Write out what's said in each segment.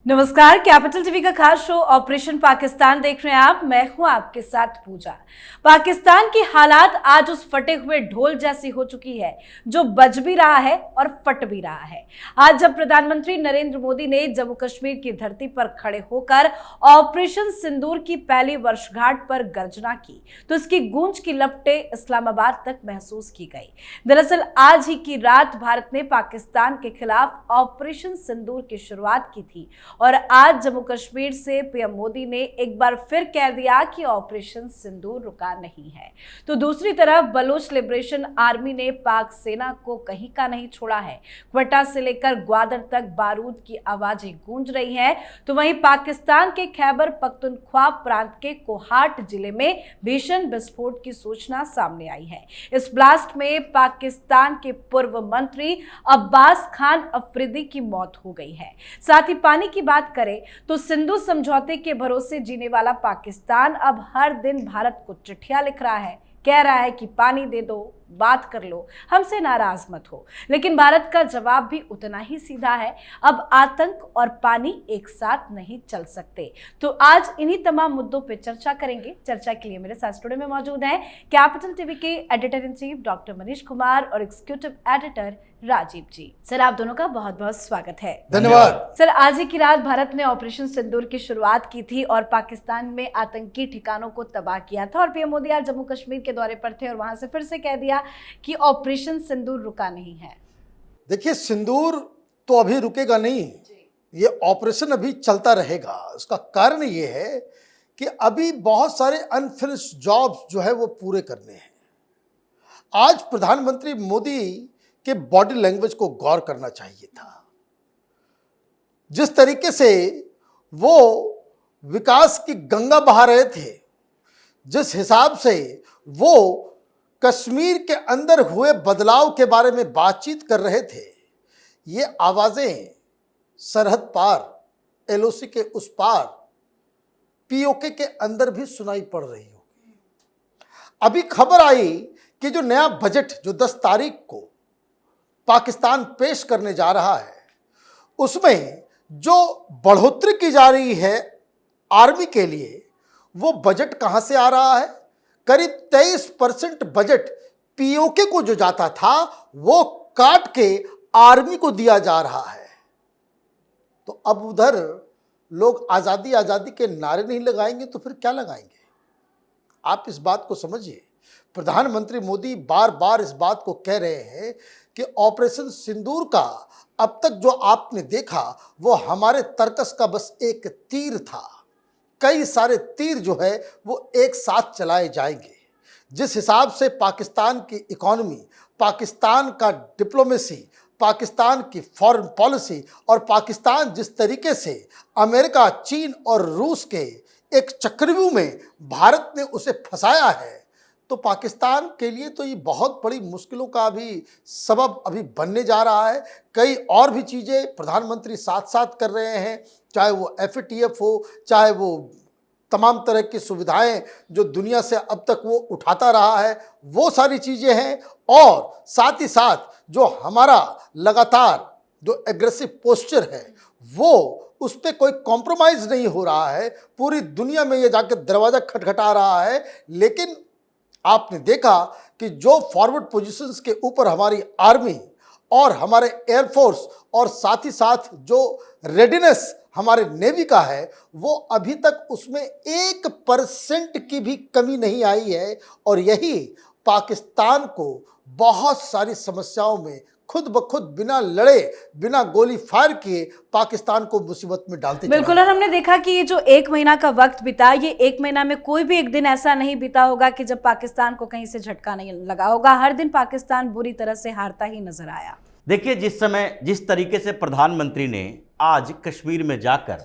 नमस्कार, capital TV का खास शो ऑपरेशन पाकिस्तान देख रहे हैं आप। मैं हूं आपके साथ पूजा। पाकिस्तान की हालात आज उस फटे हुए ढोल जैसी हो चुकी है जो बज भी रहा है और फट भी रहा है। आज जब प्रधानमंत्री नरेंद्र मोदी ने जम्मू कश्मीर की धरती पर खड़े होकर ऑपरेशन सिंदूर की पहली वर्षगांठ पर गर्जना की तो इसकी गूंज की लपटें इस्लामाबाद तक महसूस की गई। दरअसल आज ही की रात भारत ने पाकिस्तान के खिलाफ ऑपरेशन सिंदूर की शुरुआत की थी और आज जम्मू कश्मीर से पीएम मोदी ने एक बार फिर कह दिया कि ऑपरेशन सिंदूर रुका नहीं है। तो दूसरी तरफ बलोच लिबरेशन आर्मी ने पाक सेना को कहीं का नहीं छोड़ा है। क्वेटा से लेकर ग्वादर तक बारूद की आवाजें गूंज रही हैं। तो वहीं पाकिस्तान के खैबर पख्तूनख्वा प्रांत के कोहाट जिले में भीषण विस्फोट की सूचना सामने आई है। इस ब्लास्ट में पाकिस्तान के पूर्व मंत्री अब्बास खान अफरीदी की मौत हो गई है। साथ ही पानी की बात करें तो सिंधु समझौते के भरोसे जीने वाला पाकिस्तान अब हर दिन भारत को चिट्ठियां लिख रहा है, कह रहा है कि पानी दे दो, बात कर लो, हमसे नाराज मत हो। लेकिन भारत का जवाब भी उतना ही सीधा है। अब आतंक और पानी एक साथ नहीं चल सकते। तो आज इन्हीं तमाम मुद्दों पर चर्चा करेंगे। चर्चा के लिए मेरे साथ स्टूडियो में मौजूद हैं कैपिटल टीवी के editor in chief doctor Manish Kumar और एग्जीक्यूटिव एडिटर राजीव जी। सर, आप दोनों का बहुत बहुत स्वागत है। धन्यवाद। सर, आज ही की रात भारत ने ऑपरेशन सिंदूर की शुरुआत की थी और पाकिस्तान में आतंकी ठिकानों को तबाह किया था और पीएम मोदी आज जम्मू कश्मीर के दौरे पर थे और वहां से फिर से कह दिया कि ऑपरेशन सिंदूर रुका नहीं है। देखिए, सिंदूर तो अभी रुकेगा नहीं, ये ऑपरेशन अभी चलता रहेगा। उसका कारण ये है कि अभी बहुत सारे अनफिनिश्ड जॉब्स जो है वो पूरे करने हैं। आज प्रधानमंत्री मोदी के बॉडी लैंग्वेज को गौर करना चाहिए था। जिस तरीके से वो विकास की गंगा बहा रहे थे, जिस हिसाब से वो कश्मीर के अंदर हुए बदलाव के बारे में बातचीत कर रहे थे, ये आवाजें सरहद पार, एलओसी के उस पार, पीओके के अंदर भी सुनाई पड़ रही होगी। अभी खबर आई कि जो नया बजट जो 10 तारीख को पाकिस्तान पेश करने जा रहा है, उसमें जो बढ़ोतरी की जा रही है आर्मी के लिए, वो बजट कहां से आ रहा है? करीब 23% बजट पीओके को जो जाता था वो काट के आर्मी को दिया जा रहा है। तो अब उधर लोग आज़ादी आज़ादी के नारे नहीं लगाएंगे तो फिर क्या लगाएंगे? आप इस बात को समझिए। प्रधानमंत्री मोदी बार बार इस बात को कह रहे हैं कि ऑपरेशन सिंदूर का अब तक जो आपने देखा वो हमारे तर्कस का बस एक तीर था। कई सारे तीर जो है वो एक साथ चलाए जाएंगे। जिस हिसाब से पाकिस्तान की इकोनॉमी, पाकिस्तान का डिप्लोमेसी, पाकिस्तान की फॉरेन पॉलिसी और पाकिस्तान जिस तरीके से अमेरिका, चीन और रूस के एक चक्रव्यूह में भारत ने उसे फंसाया है, तो पाकिस्तान के लिए तो ये बहुत बड़ी मुश्किलों का भी सबब अभी बनने जा रहा है। कई और भी चीज़ें प्रधानमंत्री साथ साथ कर रहे हैं, चाहे वो FATF हो, चाहे वो तमाम तरह की सुविधाएं जो दुनिया से अब तक वो उठाता रहा है, वो सारी चीज़ें हैं। और साथ ही साथ जो हमारा लगातार जो एग्रेसिव पोस्चर है वो उस पर कोई कॉम्प्रोमाइज़ नहीं हो रहा है। पूरी दुनिया में ये जाकर दरवाज़ा खटखटा रहा है। लेकिन आपने देखा कि जो फॉरवर्ड पोजीशंस के ऊपर हमारी आर्मी और हमारे एयरफोर्स और साथ ही साथ जो रेडीनेस हमारे नेवी का है, वो अभी तक उसमें 1% की भी कमी नहीं आई है। और यही पाकिस्तान को बहुत सारी समस्याओं में खुद ब खुद बिना लड़े, बिना गोली फायर किए पाकिस्तान को मुसीबत में डालते। बिल्कुल। और हमने देखा कि ये जो 1 महीना का वक्त बीता, ये 1 महीना में कोई भी एक दिन ऐसा नहीं बीता होगा कि जब पाकिस्तान को कहीं से झटका नहीं लगा होगा। हर दिन पाकिस्तान बुरी तरह से हारता ही नजर आया। देखिए, जिस तरीके से प्रधानमंत्री ने आज कश्मीर में जाकर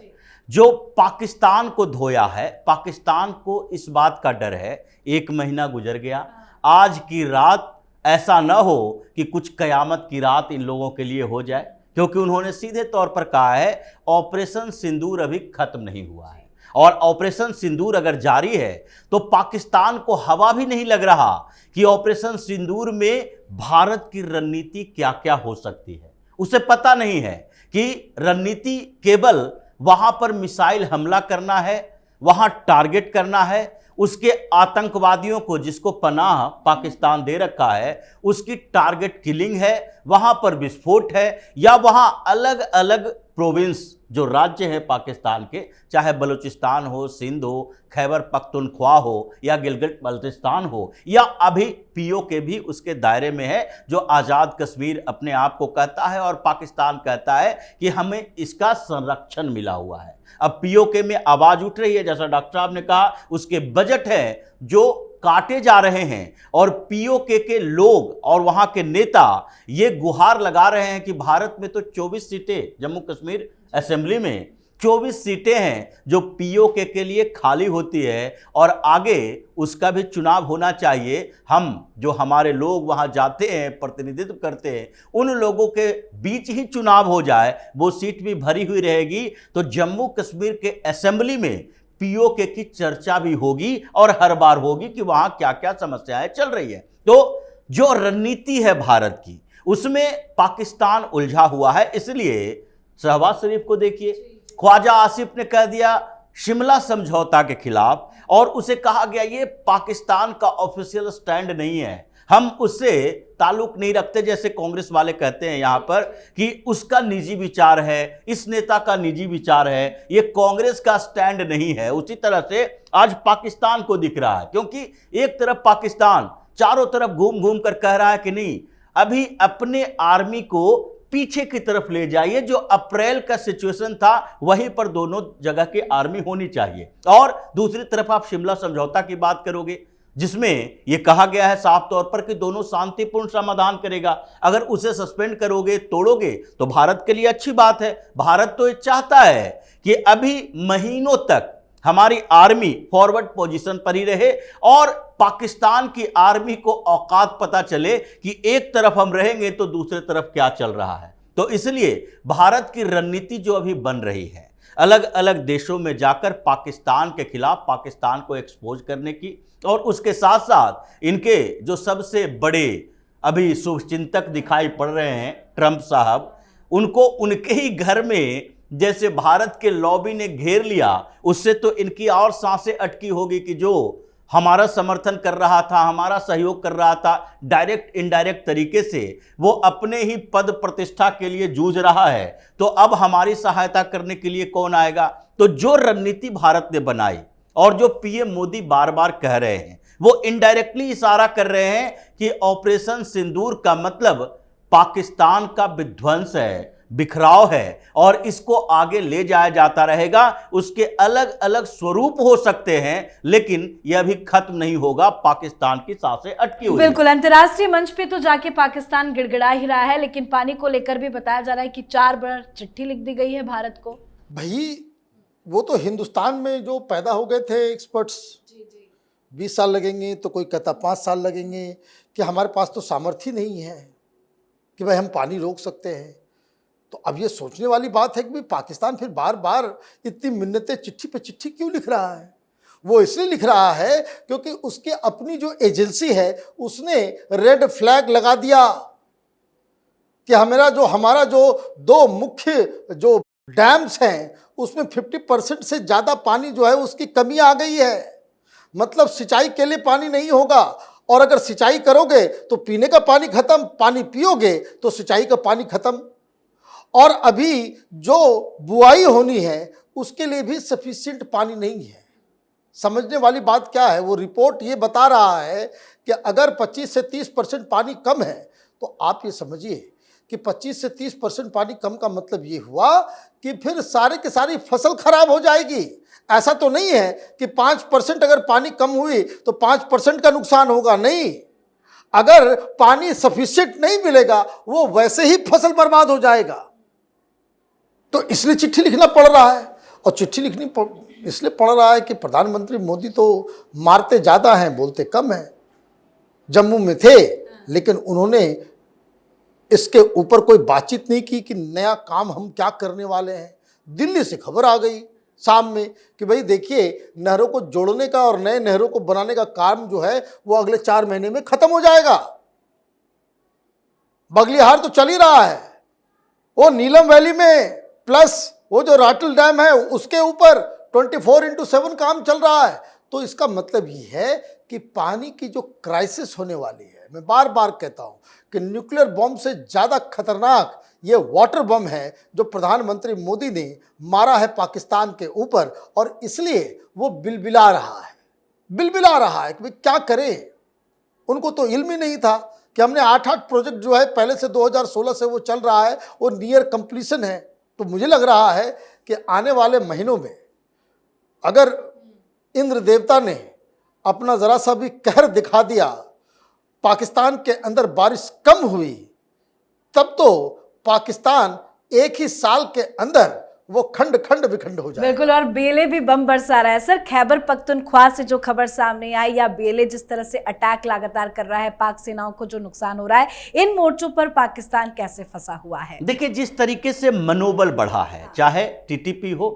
जो पाकिस्तान को धोया है, पाकिस्तान को इस बात का डर है, 1 महीना गुजर गया, आज की रात ऐसा न हो कि कुछ कयामत की रात इन लोगों के लिए हो जाए, क्योंकि उन्होंने सीधे तौर पर कहा है ऑपरेशन सिंदूर अभी खत्म नहीं हुआ है। और ऑपरेशन सिंदूर अगर जारी है तो पाकिस्तान को हवा भी नहीं लग रहा कि ऑपरेशन सिंदूर में भारत की रणनीति क्या क्या हो सकती है। उसे पता नहीं है कि रणनीति केवल वहां पर मिसाइल हमला करना है, वहां टारगेट करना है, उसके आतंकवादियों को जिसको पनाह पाकिस्तान दे रखा है उसकी टारगेट किलिंग है, वहां पर विस्फोट है, या वहां अलग अलग प्रोविंस जो राज्य हैं पाकिस्तान के, चाहे बलूचिस्तान हो, सिंध हो, खैबर पख्तूनख्वा हो या गिलगित बल्तिस्तान हो, या अभी पीओके भी उसके दायरे में है जो आज़ाद कश्मीर अपने आप को कहता है और पाकिस्तान कहता है कि हमें इसका संरक्षण मिला हुआ है। अब पीओके में आवाज उठ रही है, जैसा डॉक्टर साहब ने कहा, उसके बजट है जो काटे जा रहे हैं और पीओके के लोग और वहां के नेता ये गुहार लगा रहे हैं कि भारत में तो 24 सीटें, जम्मू कश्मीर असेंबली में 24 सीटें हैं जो पीओके के लिए खाली होती है और आगे उसका भी चुनाव होना चाहिए। हम जो हमारे लोग वहां जाते हैं, प्रतिनिधित्व करते हैं, उन लोगों के बीच ही चुनाव हो जाए, वो सीट भी भरी हुई रहेगी, तो जम्मू कश्मीर के असेंबली में पीओके की चर्चा भी होगी और हर बार होगी कि वहां क्या क्या समस्याएं चल रही है। तो जो रणनीति है भारत की, उसमें पाकिस्तान उलझा हुआ है। इसलिए शहबाज शरीफ को देखिए, ख्वाजा आसिफ ने कह दिया शिमला समझौता के खिलाफ, और उसे कहा गया ये पाकिस्तान का ऑफिशियल स्टैंड नहीं है, हम उससे ताल्लुक नहीं रखते, जैसे कांग्रेस वाले कहते हैं यहां पर कि उसका निजी विचार है, इस नेता का निजी विचार है, ये कांग्रेस का स्टैंड नहीं है। उसी तरह से आज पाकिस्तान को दिख रहा है, क्योंकि एक तरफ पाकिस्तान चारों तरफ घूम घूम कर कह रहा है कि नहीं, अभी अपने आर्मी को पीछे की तरफ ले जाइए, जो अप्रैल का सिचुएशन था वहीं पर दोनों जगह की आर्मी होनी चाहिए। और दूसरी तरफ आप शिमला समझौता की बात करोगे जिसमें यह कहा गया है साफ तौर पर कि दोनों शांतिपूर्ण समाधान करेगा, अगर उसे सस्पेंड करोगे, तोड़ोगे तो भारत के लिए अच्छी बात है। भारत तो ये चाहता है कि अभी महीनों तक हमारी आर्मी फॉरवर्ड पोजीशन पर ही रहे और पाकिस्तान की आर्मी को औकात पता चले कि एक तरफ हम रहेंगे तो दूसरे तरफ क्या चल रहा है। तो इसलिए भारत की रणनीति जो अभी बन रही है, अलग अलग देशों में जाकर पाकिस्तान के खिलाफ पाकिस्तान को एक्सपोज करने की, और उसके साथ साथ इनके जो सबसे बड़े अभी शुभचिंतक दिखाई पड़ रहे हैं ट्रंप साहब, उनको उनके ही घर में जैसे भारत के लॉबी ने घेर लिया, उससे तो इनकी और सांसें अटकी होगी कि जो हमारा समर्थन कर रहा था, हमारा सहयोग कर रहा था, डायरेक्ट इनडायरेक्ट तरीके से वो अपने ही पद प्रतिष्ठा के लिए जूझ रहा है, तो अब हमारी सहायता करने के लिए कौन आएगा। तो जो रणनीति भारत ने बनाई और जो पीएम मोदी बार बार कह रहे हैं, वो इनडायरेक्टली इशारा कर रहे हैं कि ऑपरेशन सिंदूर का मतलब पाकिस्तान का विध्वंस है, बिखराव है, और इसको आगे ले जाया जाता रहेगा। उसके अलग अलग स्वरूप हो सकते हैं, लेकिन यह अभी खत्म नहीं होगा, पाकिस्तान की सांसें अटकी हुई। बिल्कुल, अंतर्राष्ट्रीय मंच पे तो जाके पाकिस्तान गिड़गिड़ा ही रहा है, लेकिन पानी को लेकर भी बताया जा रहा है कि 4 बार चिट्ठी लिख दी गई है भारत को। भाई वो तो हिंदुस्तान में जो पैदा हो गए थे एक्सपर्ट्स, 20 साल लगेंगे, तो कोई कहता 5 साल लगेंगे, कि हमारे पास तो सामर्थ्य नहीं है कि भाई हम पानी रोक सकते हैं। तो अब ये सोचने वाली बात है कि भाई पाकिस्तान फिर बार बार इतनी मिन्नतें चिट्ठी पे चिट्ठी क्यों लिख रहा है। वो इसलिए लिख रहा है क्योंकि उसके अपनी जो एजेंसी है उसने रेड फ्लैग लगा दिया कि हमारा जो 2 मुख्य जो डैम्स हैं उसमें 50% से ज़्यादा पानी जो है उसकी कमी आ गई है। मतलब सिंचाई के लिए पानी नहीं होगा, और अगर सिंचाई करोगे तो पीने का पानी खत्म, पानी पियोगे तो सिंचाई का पानी खत्म, और अभी जो बुआई होनी है उसके लिए भी सफिशिएंट पानी नहीं है। समझने वाली बात क्या है, वो रिपोर्ट ये बता रहा है कि अगर 25 से 30% पानी कम है, तो आप ये समझिए कि 25 से 30% पानी कम का मतलब ये हुआ कि फिर सारे की सारी फसल खराब हो जाएगी। ऐसा तो नहीं है कि 5% अगर पानी कम हुई तो 5% का नुकसान होगा, नहीं। अगर पानी सफिशिएंट नहीं मिलेगा वो वैसे ही फसल बर्बाद हो जाएगा। तो इसलिए चिट्ठी लिखना पड़ रहा है, और चिट्ठी इसलिए पड़ रहा है कि प्रधानमंत्री मोदी तो मारते ज़्यादा हैं, बोलते कम हैं। जम्मू में थे, लेकिन उन्होंने इसके ऊपर कोई बातचीत नहीं की कि नया काम हम क्या करने वाले हैं। दिल्ली से खबर आ गई शाम में कि भाई देखिए, नहरों को जोड़ने का और नए नहरों को बनाने का काम जो है वो अगले 4 महीने में खत्म हो जाएगा। बगलिहार तो चल ही रहा है, वो नीलम वैली में प्लस वो जो राटल डैम है उसके ऊपर 24/7 काम चल रहा है। तो इसका मतलब ये है कि पानी की जो क्राइसिस होने वाली है, मैं बार बार कहता हूं कि न्यूक्लियर बम से ज़्यादा खतरनाक ये वाटर बम है जो प्रधानमंत्री मोदी ने मारा है पाकिस्तान के ऊपर, और इसलिए वो बिलबिला रहा है कि भाई क्या करें। उनको तो इल्म ही नहीं था कि हमने 8 प्रोजेक्ट जो है पहले से 2016 से वो चल रहा है, वो नियर कंप्लीशन है। तो मुझे लग रहा है कि आने वाले महीनों में अगर इंद्र देवता ने अपना ज़रा सा भी कहर दिखा दिया, पाकिस्तान के अंदर बारिश कम हुई, तब तो पाकिस्तान एक ही साल के अंदर वो खंड खंड विखंड हो जाए। बिल्कुल, और बेले भी बम बरसा रहा है। सर, खैबर पख्तूनख्वा से जो खबर सामने आई, या बेले जिस तरह से अटैक लगातार कर रहा है, पाक सेनाओं को जो नुकसान हो रहा है, इन मोर्चों पर पाकिस्तान कैसे फंसा हुआ है? देखिए, जिस तरीके से मनोबल बढ़ा है, चाहे टीटीपी हो,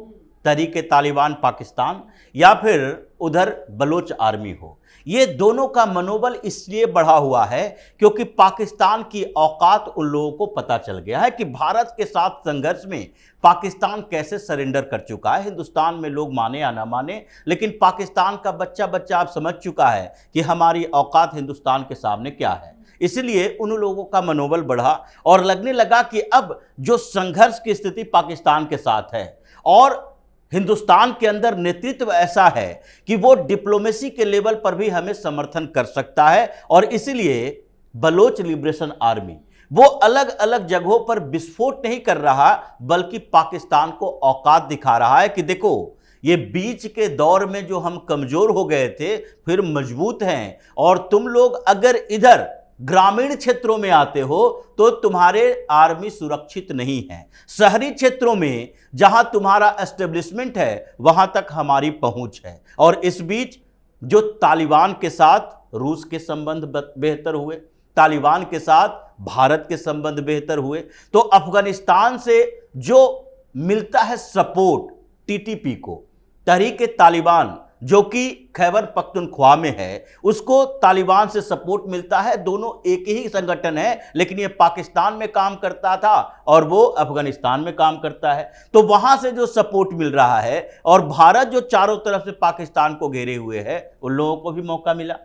तहरीक तालिबान पाकिस्तान, या फिर उधर बलोच आर्मी हो, ये दोनों का मनोबल इसलिए बढ़ा हुआ है क्योंकि पाकिस्तान की औकात उन लोगों को पता चल गया है कि भारत के साथ संघर्ष में पाकिस्तान कैसे सरेंडर कर चुका है। हिंदुस्तान में लोग माने या ना माने, लेकिन पाकिस्तान का बच्चा अब समझ चुका है कि हमारी औकात हिंदुस्तान के सामने क्या है। इसलिए उन लोगों का मनोबल बढ़ा और लगने लगा कि अब जो संघर्ष की स्थिति पाकिस्तान के साथ है और हिंदुस्तान के अंदर नेतृत्व ऐसा है कि वो डिप्लोमेसी के लेवल पर भी हमें समर्थन कर सकता है, और इसलिए बलोच लिबरेशन आर्मी वो अलग अलग जगहों पर विस्फोट नहीं कर रहा, बल्कि पाकिस्तान को औकात दिखा रहा है कि देखो, ये बीच के दौर में जो हम कमजोर हो गए थे फिर मजबूत हैं, और तुम लोग अगर इधर ग्रामीण क्षेत्रों में आते हो तो तुम्हारे आर्मी सुरक्षित नहीं है। शहरी क्षेत्रों में जहां तुम्हारा एस्टेब्लिशमेंट है वहां तक हमारी पहुंच है। और इस बीच जो तालिबान के साथ रूस के संबंध बेहतर हुए, तालिबान के साथ भारत के संबंध बेहतर हुए, तो अफगानिस्तान से जो मिलता है सपोर्ट टीटीपी को, तहरीक तालिबान जो कि खैबर पख्तूनख्वा में है, उसको तालिबान से सपोर्ट मिलता है। दोनों एक ही संगठन है, लेकिन ये पाकिस्तान में काम करता था और वो अफगानिस्तान में काम करता है। तो वहां से जो सपोर्ट मिल रहा है, और भारत जो चारों तरफ से पाकिस्तान को घेरे हुए है, उन लोगों को भी मौका मिला।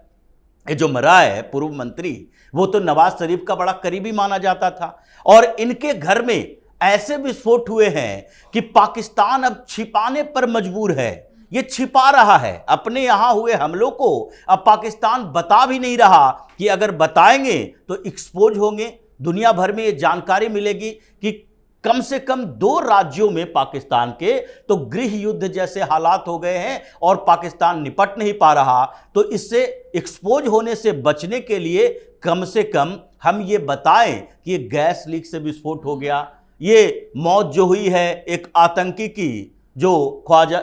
ये जो मरा है पूर्व मंत्री, वो तो नवाज शरीफ का बड़ा करीबी माना जाता था, और इनके घर में ऐसे विस्फोट हुए हैं कि पाकिस्तान अब छिपाने पर मजबूर है। ये छिपा रहा है अपने यहां हुए हमलों को। अब पाकिस्तान बता भी नहीं रहा कि अगर बताएंगे तो एक्सपोज होंगे, दुनिया भर में ये जानकारी मिलेगी कि कम से कम 2 राज्यों में पाकिस्तान के तो गृह युद्ध जैसे हालात हो गए हैं और पाकिस्तान निपट नहीं पा रहा। तो इससे एक्सपोज होने से बचने के लिए कम से कम हम ये बताएं कि ये गैस लीक से विस्फोट हो गया, ये मौत जो हुई है एक आतंकी की जो ख्वाजा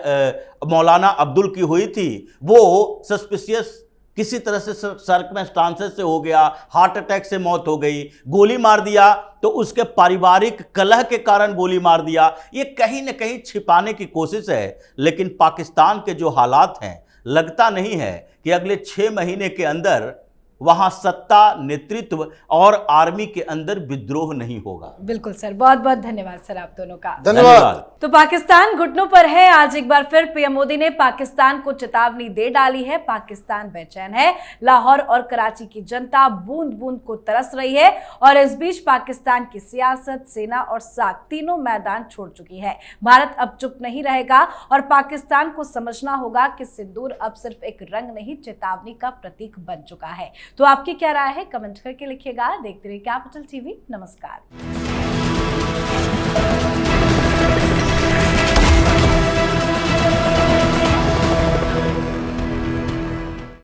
मौलाना अब्दुल की हुई थी, वो सस्पिशियस किसी तरह से सर्कमस्टांसेस से हो गया, हार्ट अटैक से मौत हो गई, गोली मार दिया तो उसके पारिवारिक कलह के कारण गोली मार दिया। ये कहीं न कहीं छिपाने की कोशिश है, लेकिन पाकिस्तान के जो हालात हैं, लगता नहीं है कि अगले 6 महीने के अंदर वहां सत्ता, नेतृत्व और आर्मी के अंदर विद्रोह नहीं होगा। बिल्कुल सर, बहुत बहुत धन्यवाद सर आप दोनों का। धन्यवाद। तो पाकिस्तान घुटनों पर है। आज एक बार फिर पीएम मोदी ने पाकिस्तान को चेतावनी दे डाली है। पाकिस्तान बेचैन है। लाहौर और कराची की जनता बूंद बूंद को तरस रही है, और इस बीच पाकिस्तान की सियासत, सेना और साख तीनों मैदान छोड़ चुकी है। भारत अब चुप नहीं रहेगा और पाकिस्तान को समझना होगा कि सिंदूर अब सिर्फ एक रंग नहीं, चेतावनी का प्रतीक बन चुका है। तो आपकी क्या राय है, कमेंट करके लिखिएगा। देखते रहिए कैपिटल टीवी। नमस्कार।